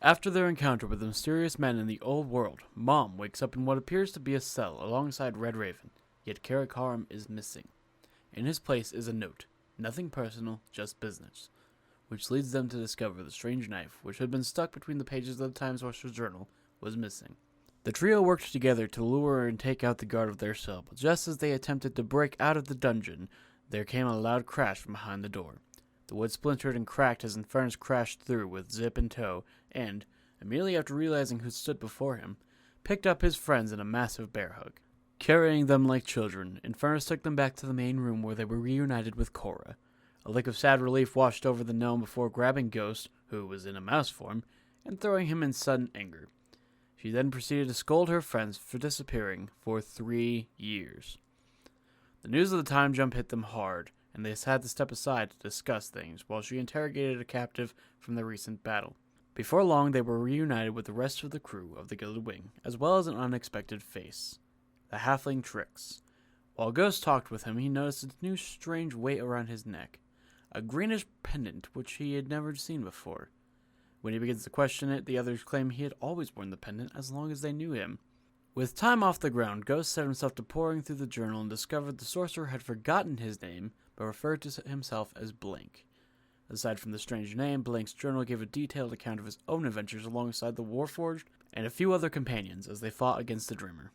After their encounter with the mysterious men in the old world, Mom wakes up in what appears to be a cell alongside Red Raven, yet Karakarum is missing. In his place is a note, nothing personal, just business, which leads them to discover the strange knife, which had been stuck between the pages of the Time Sorcerer's journal, was missing. The trio worked together to lure and take out the guard of their cell, but just as they attempted to break out of the dungeon, there came a loud crash from behind the door. The wood splintered and cracked as Infernus crashed through with Zip in tow, and, immediately after realizing who stood before him, picked up his friends in a massive bear hug. Carrying them like children, Infernus took them back to the main room where they were reunited with Cora. A look of sad relief washed over the gnome before grabbing Ghost, who was in a mouse form, and throwing him in sudden anger. She then proceeded to scold her friends for disappearing for 3 years. The news of the time jump hit them hard, and they had to step aside to discuss things while she interrogated a captive from the recent battle. Before long, they were reunited with the rest of the crew of the Gilded Wing, as well as an unexpected face, the halfling Trix. While Ghost talked with him, he noticed a new strange weight around his neck, a greenish pendant which he had never seen before. When he begins to question it, the others claim he had always worn the pendant as long as they knew him. With time off the ground, Ghost set himself to poring through the journal and discovered the sorcerer had forgotten his name, but referred to himself as Blink. Aside from the strange name, Blink's journal gave a detailed account of his own adventures alongside the Warforged and a few other companions as they fought against the Dreamer.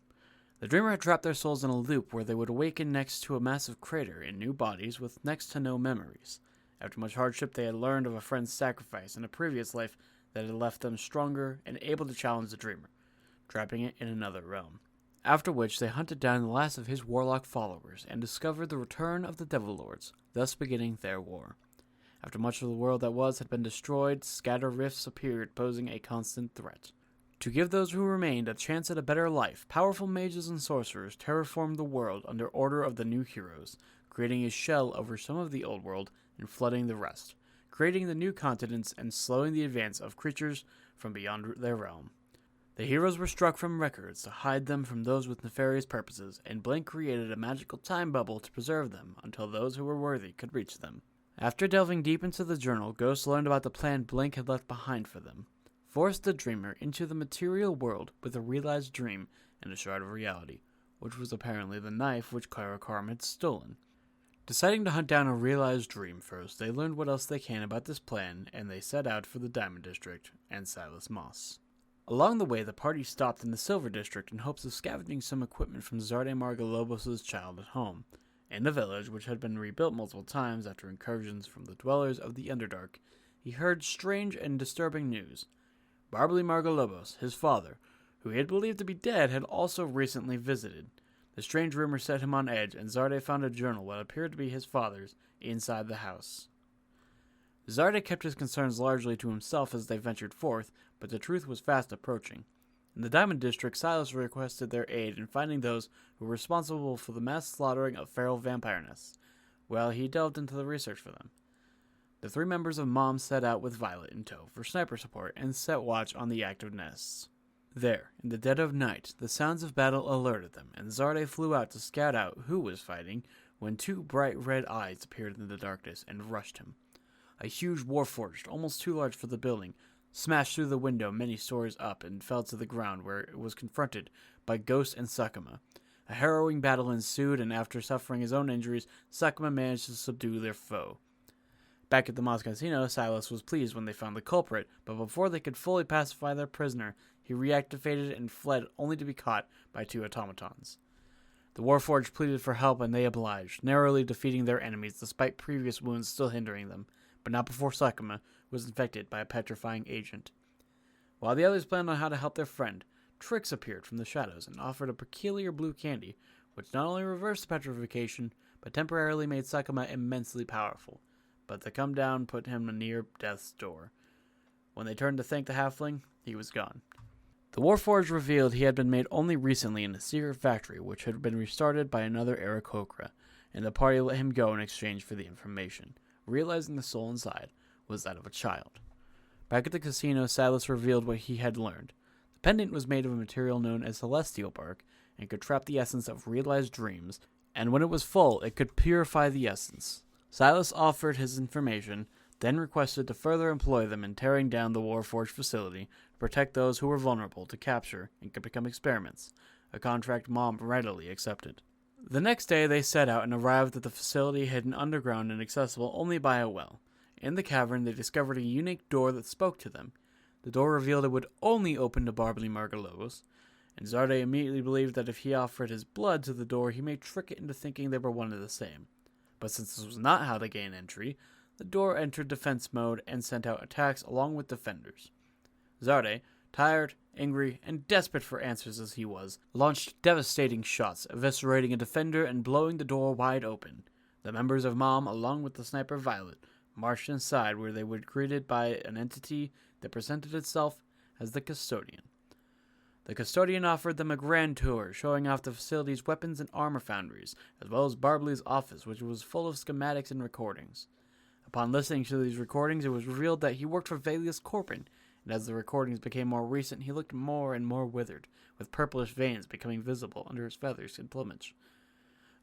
The Dreamer had trapped their souls in a loop where they would awaken next to a massive crater in new bodies with next to no memories. After much hardship, they had learned of a friend's sacrifice in a previous life that had left them stronger and able to challenge the Dreamer, trapping it in another realm. After which, they hunted down the last of his warlock followers and discovered the return of the Devil Lords, thus beginning their war. After much of the world that was had been destroyed, scattered rifts appeared, posing a constant threat. To give those who remained a chance at a better life, powerful mages and sorcerers terraformed the world under order of the new heroes, creating a shell over some of the old world and flooding the rest, creating the new continents and slowing the advance of creatures from beyond their realm. The heroes were struck from records to hide them from those with nefarious purposes, and Blink created a magical time bubble to preserve them until those who were worthy could reach them. After delving deep into the journal, Ghost learned about the plan Blink had left behind for them. Force the Dreamer into the material world with a realized dream and a shard of reality, which was apparently the knife which Karakarum had stolen. Deciding to hunt down a realized dream first, they learned what else they can about this plan, and they set out for the Diamond District and Silas Moss. Along the way, the party stopped in the Silver District in hopes of scavenging some equipment from Zarde Margalobos' childhood home. In the village, which had been rebuilt multiple times after incursions from the dwellers of the Underdark, he heard strange and disturbing news. Barbely Margalobos, his father, who he had believed to be dead, had also recently visited. The strange rumor set him on edge, and Zarde found a journal, what appeared to be his father's, inside the house. Zarde kept his concerns largely to himself as they ventured forth, but the truth was fast approaching. In the Diamond District, Silas requested their aid in finding those who were responsible for the mass slaughtering of feral vampire nests, while he delved into the research for them. The 3 members of Mom set out with Violet in tow for sniper support and set watch on the active nests. There, in the dead of night, the sounds of battle alerted them, and Zarde flew out to scout out who was fighting when 2 bright red eyes appeared in the darkness and rushed him. A huge warforged, almost too large for the building, smashed through the window many stories up and fell to the ground where it was confronted by Ghost and Sakuma. A harrowing battle ensued, and after suffering his own injuries, Sakuma managed to subdue their foe. Back at the Moss Casino, Silas was pleased when they found the culprit, but before they could fully pacify their prisoner, he reactivated and fled only to be caught by 2 automatons. The Warforged pleaded for help and they obliged, narrowly defeating their enemies despite previous wounds still hindering them, but not before Sakuma was infected by a petrifying agent. While the others planned on how to help their friend, Trix appeared from the shadows and offered a peculiar blue candy, which not only reversed the petrification, but temporarily made Sakuma immensely powerful. But the come down put him near death's door. When they turned to thank the halfling, he was gone. The Warforged revealed he had been made only recently in a secret factory which had been restarted by another Aarakocra, and the party let him go in exchange for the information, realizing the soul inside was that of a child. Back at the casino, Silas revealed what he had learned. The pendant was made of a material known as celestial bark and could trap the essence of realized dreams, and when it was full, it could purify the essence. Silas offered his information then requested to further employ them in tearing down the Warforged facility to protect those who were vulnerable to capture and could become experiments, a contract Mom readily accepted. The next day they set out and arrived at the facility hidden underground and accessible only by a well. In the cavern they discovered a unique door that spoke to them. The door revealed it would only open to Barbly Margalogos, and Zarde immediately believed that if he offered his blood to the door, he may trick it into thinking they were one and the same. But since this was not how to gain entry, the door entered defense mode and sent out attacks along with defenders. Zarde, tired, angry, and desperate for answers as he was, launched devastating shots, eviscerating a defender and blowing the door wide open. The members of Mom, along with the sniper Violet, marched inside where they were greeted by an entity that presented itself as the Custodian. The Custodian offered them a grand tour, showing off the facility's weapons and armor foundries, as well as Barbly's office, which was full of schematics and recordings. Upon listening to these recordings, it was revealed that he worked for Valius Corpin, and as the recordings became more recent, he looked more and more withered, with purplish veins becoming visible under his feathers and plumage.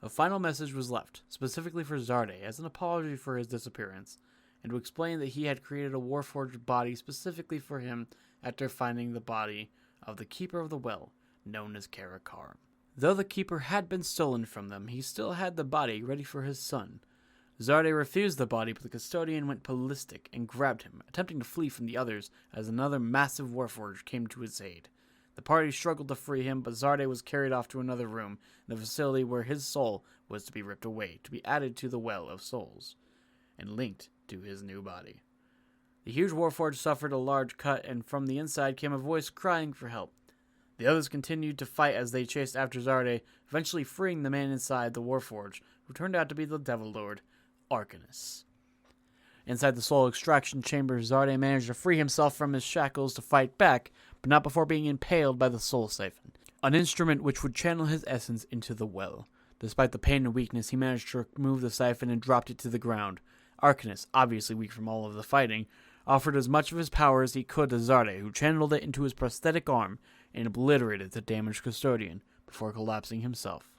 A final message was left, specifically for Zarde, as an apology for his disappearance, and to explain that he had created a Warforged body specifically for him after finding the body of the Keeper of the Well, known as Carachar. Though the Keeper had been stolen from them, he still had the body ready for his son. Zarde refused the body, but the Custodian went ballistic and grabbed him, attempting to flee from the others as another massive Warforged came to his aid. The party struggled to free him, but Zarde was carried off to another room in the facility where his soul was to be ripped away, to be added to the Well of Souls, and linked to his new body. The huge Warforged suffered a large cut, and from the inside came a voice crying for help. The others continued to fight as they chased after Zarde, eventually freeing the man inside the Warforged, who turned out to be the Devil Lord, Arcanus. Inside the soul extraction chamber, Zarde managed to free himself from his shackles to fight back, but not before being impaled by the soul siphon, an instrument which would channel his essence into the well. Despite the pain and weakness, he managed to remove the siphon and dropped it to the ground. Arcanus, obviously weak from all of the fighting, offered as much of his power as he could to Zarde, who channeled it into his prosthetic arm and obliterated the damaged Custodian before collapsing himself.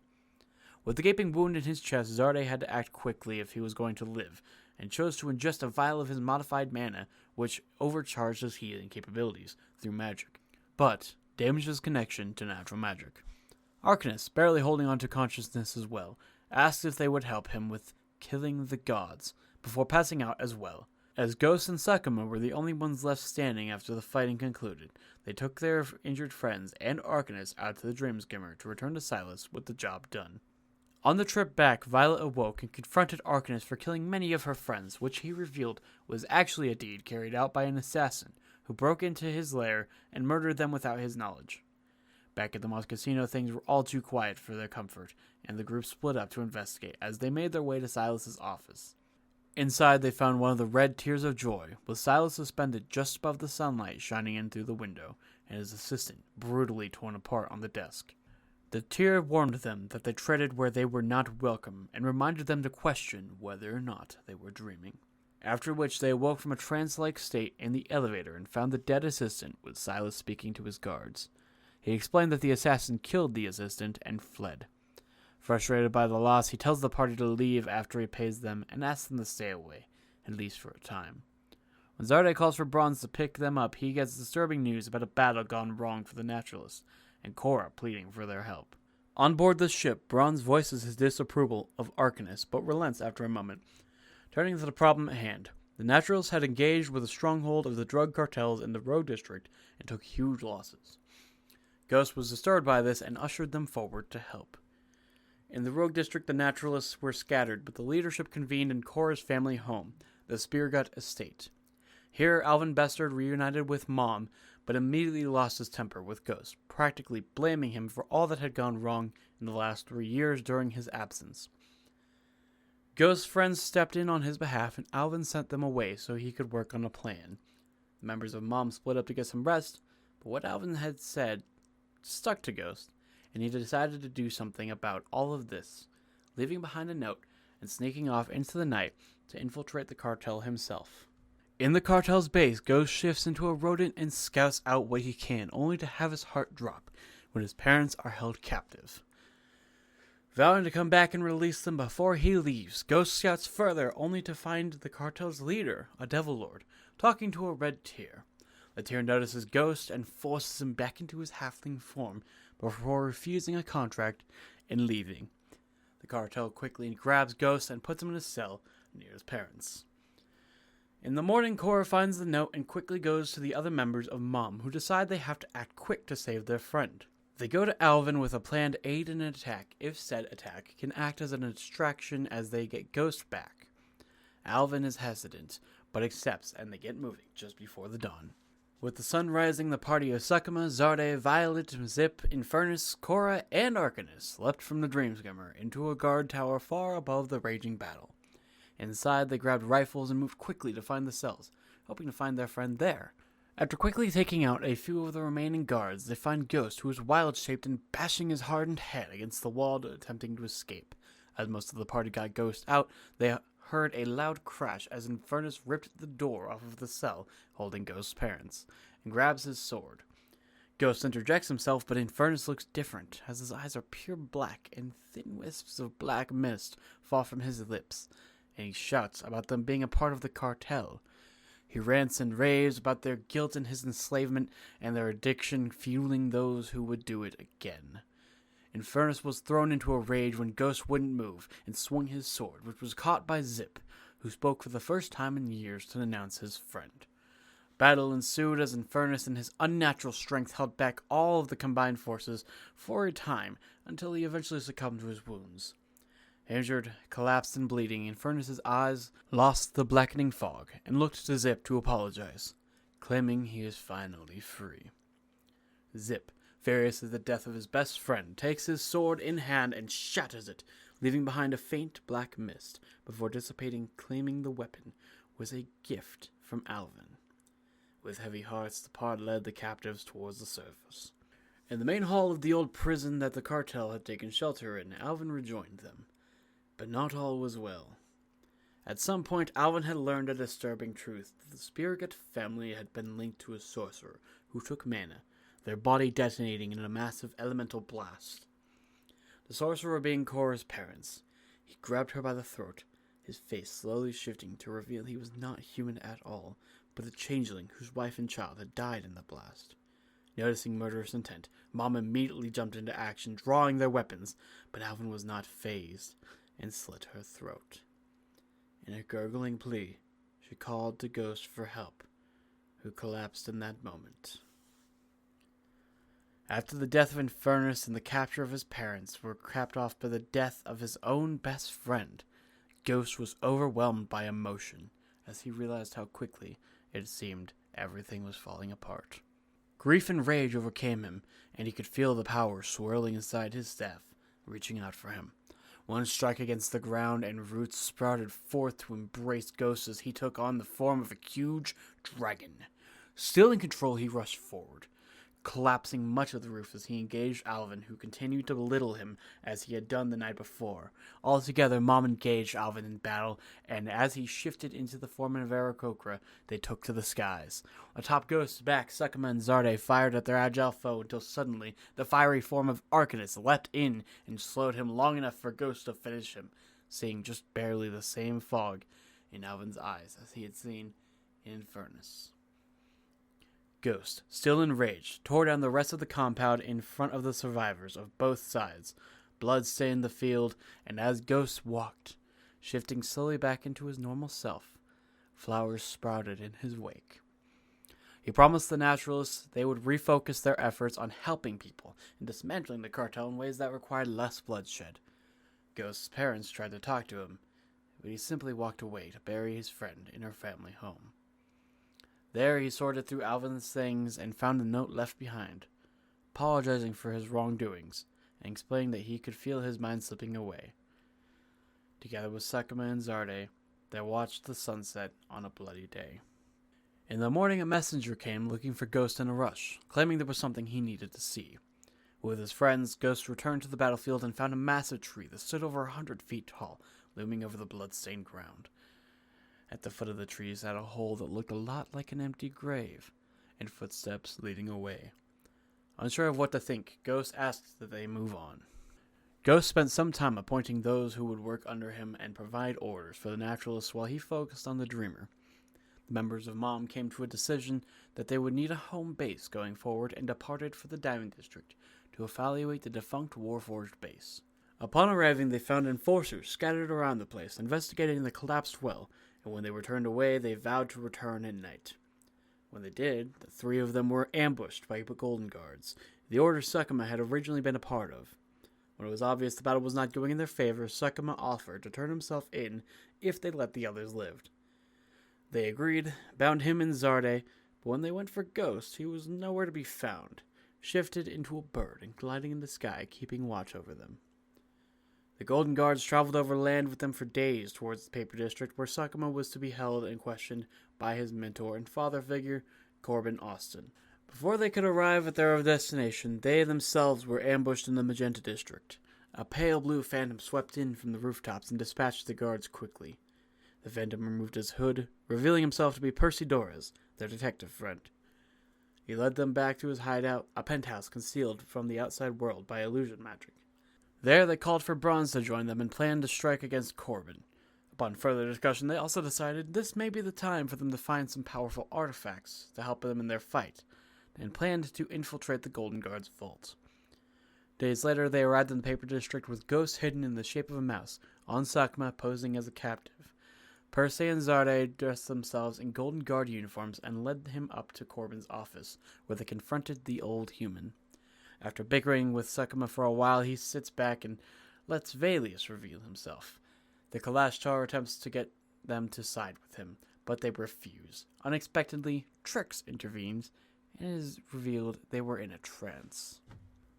With the gaping wound in his chest, Zarde had to act quickly if he was going to live, and chose to ingest a vial of his modified mana, which overcharged his healing capabilities through magic, but damaged his connection to natural magic. Arcanus, barely holding on to consciousness as well, asked if they would help him with killing the gods, before passing out as well. As Ghost and Sakuma were the only ones left standing after the fighting concluded, they took their injured friends and Arcanus out to the Dreamskimmer to return to Silas with the job done. On the trip back, Violet awoke and confronted Arcanus for killing many of her friends, which he revealed was actually a deed carried out by an assassin who broke into his lair and murdered them without his knowledge. Back at the Moss Casino, things were all too quiet for their comfort, and the group split up to investigate as they made their way to Silas's office. Inside, they found one of the red tears of joy, with Silas suspended just above the sunlight shining in through the window, and his assistant brutally torn apart on the desk. The tear warned them that they treaded where they were not welcome, and reminded them to question whether or not they were dreaming. After which they awoke from a trance-like state in the elevator and found the dead assistant, with Silas speaking to his guards. He explained that the assassin killed the assistant and fled. Frustrated by the loss, he tells the party to leave after he pays them and asks them to stay away, at least for a time. When Zarde calls for Bronze to pick them up, he gets disturbing news about a battle gone wrong for the Naturalists, and Cora pleading for their help. On board the ship, Bronze voices his disapproval of Arcanus, but relents after a moment. Turning to the problem at hand, the Naturalists had engaged with a stronghold of the drug cartels in the Rogue District and took huge losses. Ghost was disturbed by this and ushered them forward to help. In the Rogue District, the Naturalists were scattered, but the leadership convened in Cora's family home, the Speargut Estate. Here, Alvin Bestard reunited with Mom, but immediately lost his temper with Ghost, practically blaming him for all that had gone wrong in the last 3 years during his absence. Ghost's friends stepped in on his behalf, and Alvin sent them away so he could work on a plan. The members of Mom split up to get some rest, but what Alvin had said stuck to Ghost, and he decided to do something about all of this, leaving behind a note and sneaking off into the night to infiltrate the cartel himself. In the cartel's base, Ghost shifts into a rodent and scouts out what he can, only to have his heart drop when his parents are held captive. Vowing to come back and release them before he leaves, Ghost scouts further only to find the cartel's leader, a Devil Lord, talking to a red tear. The tear notices Ghost and forces him back into his halfling form before refusing a contract and leaving. The cartel quickly grabs Ghost and puts him in a cell near his parents. In the morning, Cora finds the note and quickly goes to the other members of Mom, who decide they have to act quick to save their friend. They go to Alvin with a plan to aid in an attack if said attack can act as a distraction as they get Ghost back. Alvin is hesitant, but accepts and they get moving just before the dawn. With the sun rising, the party of Sakuma, Zarde, Violet, Zip, Infernus, Cora, and Arcanus leapt from the Dreamskimmer into a guard tower far above the raging battle. Inside, they grabbed rifles and moved quickly to find the cells, hoping to find their friend there. After quickly taking out a few of the remaining guards, they find Ghost, who is wild-shaped and bashing his hardened head against the wall, attempting to escape. As most of the party got Ghost out, they heard a loud crash as Infernus ripped the door off of the cell holding Ghost's parents, and grabs his sword. Ghost interjects himself, but Infernus looks different, as his eyes are pure black, and thin wisps of black mist fall from his lips, and he shouts about them being a part of the cartel. He rants and raves about their guilt in his enslavement and their addiction fueling those who would do it again. Infernus was thrown into a rage when Ghost wouldn't move and swung his sword, which was caught by Zip, who spoke for the first time in years to denounce his friend. Battle ensued as Infernus and his unnatural strength held back all of the combined forces for a time until he eventually succumbed to his wounds. Injured, collapsed, and bleeding, Infernus's eyes lost the blackening fog and looked to Zip to apologize, claiming he is finally free. Zip, furious at the death of his best friend, takes his sword in hand and shatters it, leaving behind a faint black mist before dissipating, claiming the weapon was a gift from Alvin. With heavy hearts, the party led the captives towards the surface. In the main hall of the old prison that the cartel had taken shelter in, Alvin rejoined them. But not all was well. At some point, Alvin had learned a disturbing truth that the Spirigat family had been linked to a sorcerer who took mana, their body detonating in a massive elemental blast. The sorcerer being Cora's parents, he grabbed her by the throat, his face slowly shifting to reveal he was not human at all, but the changeling whose wife and child had died in the blast. Noticing murderous intent, Mom immediately jumped into action, drawing their weapons, but Alvin was not fazed and slit her throat. In a gurgling plea, she called to Ghost for help, who collapsed in that moment. After the death of Infernus and the capture of his parents were capped off by the death of his own best friend, Ghost was overwhelmed by emotion as he realized how quickly it seemed everything was falling apart. Grief and rage overcame him, and he could feel the power swirling inside his staff, reaching out for him. One struck against the ground, and roots sprouted forth to embrace Ghost as he took on the form of a huge dragon. Still in control, he rushed forward, collapsing much of the roof as he engaged Alvin, who continued to belittle him as he had done the night before. Altogether, Mom engaged Alvin in battle, and as he shifted into the form of Aarakocra, they took to the skies. Atop Ghost's back, Sakuma and Zarde fired at their agile foe until suddenly the fiery form of Arcanus leapt in and slowed him long enough for Ghost to finish him, seeing just barely the same fog in Alvin's eyes as he had seen in Infernus. Ghost, still enraged, tore down the rest of the compound in front of the survivors of both sides. Blood stained the field, and as Ghost walked, shifting slowly back into his normal self, flowers sprouted in his wake. He promised the naturalists they would refocus their efforts on helping people and dismantling the cartel in ways that required less bloodshed. Ghost's parents tried to talk to him, but he simply walked away to bury his friend in her family home. There he sorted through Alvin's things and found a note left behind, apologizing for his wrongdoings and explaining that he could feel his mind slipping away. Together with Sakuma and Zarde, they watched the sunset on a bloody day. In the morning, a messenger came looking for Ghost in a rush, claiming there was something he needed to see. With his friends, Ghost returned to the battlefield and found a massive tree that stood over 100 feet tall, looming over the blood-stained ground. At the foot of the tree sat a hole that looked a lot like an empty grave, and footsteps leading away. Unsure of what to think, Ghost asked that they move on. Ghost spent some time appointing those who would work under him and provide orders for the Naturalists while he focused on the Dreamer. The members of MOM came to a decision that they would need a home base going forward and departed for the Diamond District to evaluate the defunct Warforged base. Upon arriving, they found enforcers scattered around the place, investigating the collapsed well, and when they were turned away, they vowed to return at night. When they did, the three of them were ambushed by Golden Guards, the order Sakuma had originally been a part of. When it was obvious the battle was not going in their favor, Sakuma offered to turn himself in if they let the others live. They agreed, bound him in Zarde, but when they went for Ghost, he was nowhere to be found, shifted into a bird and gliding in the sky, keeping watch over them. The Golden Guards traveled over land with them for days towards the Paper District, where Sakuma was to be held and questioned by his mentor and father figure, Corbin Austin. Before they could arrive at their destination, they themselves were ambushed in the Magenta District. A pale blue phantom swept in from the rooftops and dispatched the guards quickly. The phantom removed his hood, revealing himself to be Percy Dorres, their detective friend. He led them back to his hideout, a penthouse concealed from the outside world by illusion magic. There they called for Bronze to join them and planned to strike against Corbin. Upon further discussion, they also decided this may be the time for them to find some powerful artifacts to help them in their fight, and planned to infiltrate the Golden Guard's vault. Days later, they arrived in the Paper District with Ghost hidden in the shape of a mouse, on Sakuma posing as a captive. Percy and Zarde dressed themselves in Golden Guard uniforms and led him up to Corbin's office, where they confronted the old human. After bickering with Sakuma for a while, he sits back and lets Valius reveal himself. The Kalashtar attempts to get them to side with him, but they refuse. Unexpectedly, Trix intervenes, and it is revealed they were in a trance.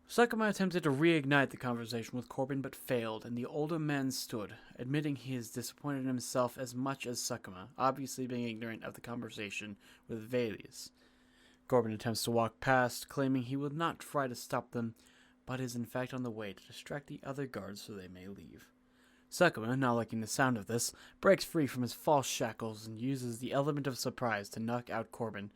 Sakuma attempted to reignite the conversation with Corbin, but failed, and the older man stood, admitting he is disappointed in himself as much as Sakuma, obviously being ignorant of the conversation with Valius. Corbin attempts to walk past, claiming he will not try to stop them, but is in fact on the way to distract the other guards so they may leave. Sakuma, not liking the sound of this, breaks free from his false shackles and uses the element of surprise to knock out Corbin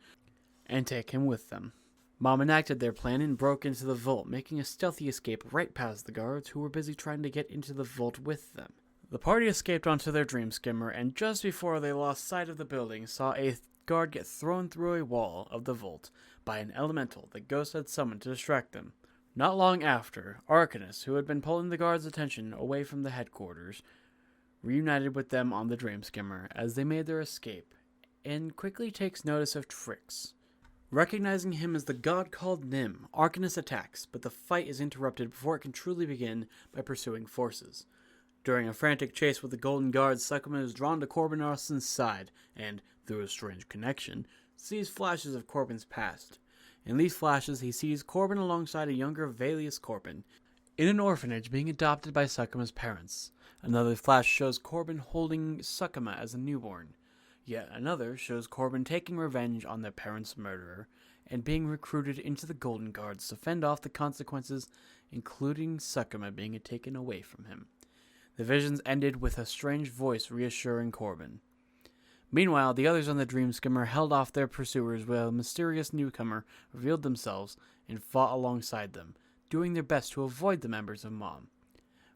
and take him with them. Mom enacted their plan and broke into the vault, making a stealthy escape right past the guards who were busy trying to get into the vault with them. The party escaped onto their dream skimmer, and just before they lost sight of the building, saw a guard get thrown through a wall of the vault by an elemental that Ghost had summoned to distract them. Not long after, Arcanus, who had been pulling the guards' attention away from the headquarters, reunited with them on the dream skimmer as they made their escape, and quickly takes notice of Trix. Recognizing him as the god called Nim, Arcanus attacks, but the fight is interrupted before it can truly begin by pursuing forces. During a frantic chase with the Golden Guards, Sakuma is drawn to Corbin Austin's side, and, through a strange connection, sees flashes of Corbin's past. In these flashes, he sees Corbin alongside a younger Valius Corbin, in an orphanage being adopted by Sakuma's parents. Another flash shows Corbin holding Sakuma as a newborn. Yet another shows Corbin taking revenge on their parents' murderer, and being recruited into the Golden Guards to fend off the consequences, including Sakuma being taken away from him. The visions ended with a strange voice reassuring Corbin. Meanwhile, the others on the dream skimmer held off their pursuers while a mysterious newcomer revealed themselves and fought alongside them, doing their best to avoid the members of MOM.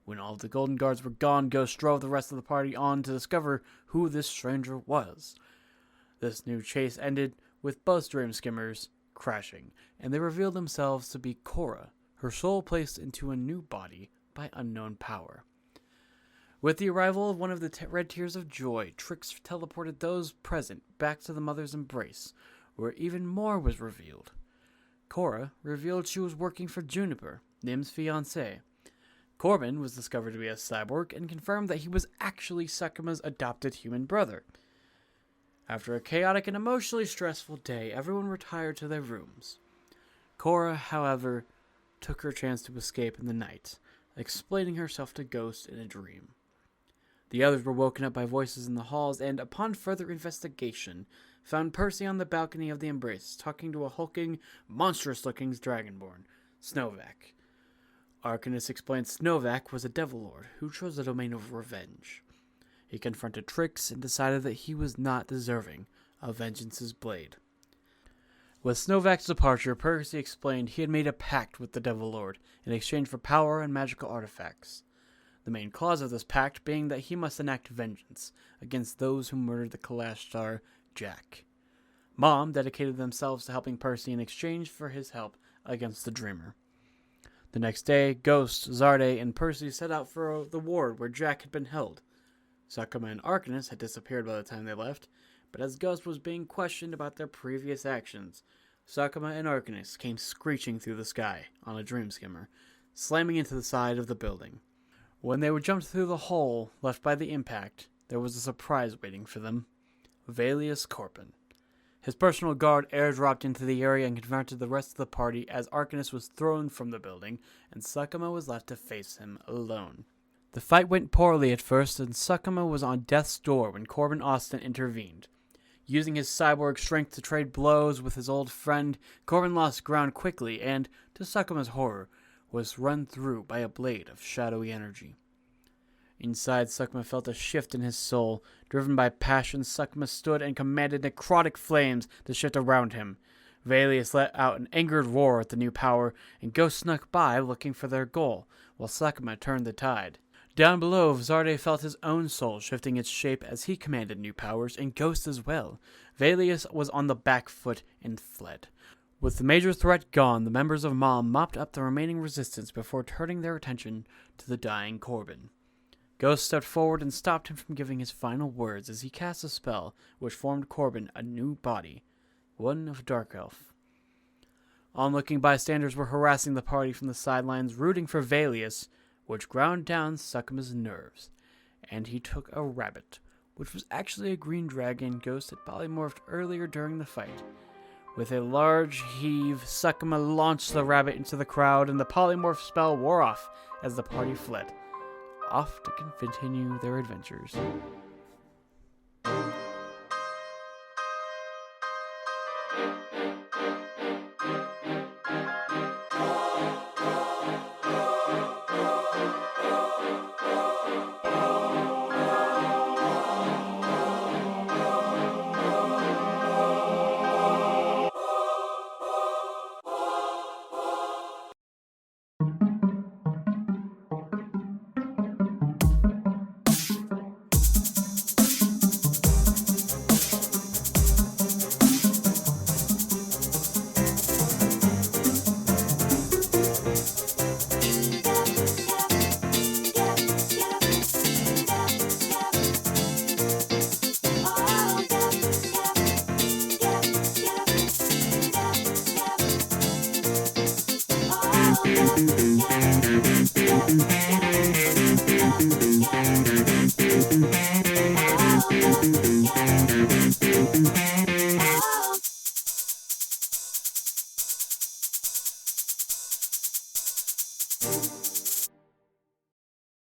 When all of the Golden Guards were gone, Ghost drove the rest of the party on to discover who this stranger was. This new chase ended with both dream skimmers crashing, and they revealed themselves to be Cora, her soul placed into a new body by unknown power. With the arrival of one of the Red Tears of Joy, Trix teleported those present back to the Mother's Embrace, where even more was revealed. Cora revealed she was working for Juniper, Nim's fiancé. Corbin was discovered to be a cyborg and confirmed that he was actually Sakuma's adopted human brother. After a chaotic and emotionally stressful day, everyone retired to their rooms. Cora, however, took her chance to escape in the night, explaining herself to Ghost in a dream. The others were woken up by voices in the halls and, upon further investigation, found Percy on the balcony of the Embrace, talking to a hulking, monstrous-looking dragonborn, Snovak. Arcanus explained Snovak was a devil lord who chose the domain of revenge. He confronted Trix and decided that he was not deserving of Vengeance's blade. With Snovak's departure, Percy explained he had made a pact with the Devil Lord in exchange for power and magical artifacts. The main clause of this pact being that he must enact vengeance against those who murdered the Kalash star, Jack. Mom dedicated themselves to helping Percy in exchange for his help against the Dreamer. The next day, Ghost, Zarde, and Percy set out for the ward where Jack had been held. Sakuma and Arcanus had disappeared by the time they left, but as Ghost was being questioned about their previous actions, Sakuma and Arcanus came screeching through the sky on a dream skimmer, slamming into the side of the building. When they were jumped through the hole left by the impact, there was a surprise waiting for them. Valius Corbin. His personal guard airdropped into the area and confronted the rest of the party as Arcanus was thrown from the building, and Sakuma was left to face him alone. The fight went poorly at first, and Sakuma was on death's door when Corbin Austin intervened. Using his cyborg strength to trade blows with his old friend, Corbin lost ground quickly and, to Sakuma's horror, was run through by a blade of shadowy energy. Inside, Sakuma felt a shift in his soul. Driven by passion, Sakuma stood and commanded necrotic flames to shift around him. Valius let out an angered roar at the new power, and Ghost snuck by looking for their goal, while Sakuma turned the tide. Down below, Zarde felt his own soul shifting its shape as he commanded new powers, and Ghost as well. Valius was on the back foot and fled. With the major threat gone, the members of Mom mopped up the remaining resistance before turning their attention to the dying Corbin. Ghost stepped forward and stopped him from giving his final words as he cast a spell which formed Corbin a new body, one of Dark Elf. Onlooking bystanders were harassing the party from the sidelines, rooting for Valius, which ground down Sakuma's nerves, and he took a rabbit, which was actually a green dragon Ghost had polymorphed earlier during the fight. With a large heave, Sakuma launched the rabbit into the crowd, and the polymorph spell wore off as the party fled, off to continue their adventures.